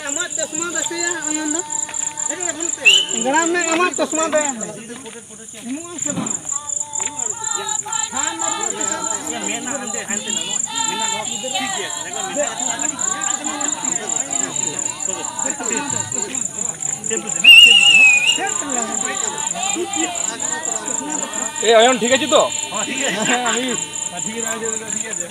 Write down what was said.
amat चश्मा दसे आनंद गड़ा में amat चश्मा दे मुंह से बना हां ये मेना अंदे हंते ना मेना नो ठीक है ए अयन ठीक আছে তো हां ठीक है আমি ঠিক আছে ঠিক আছে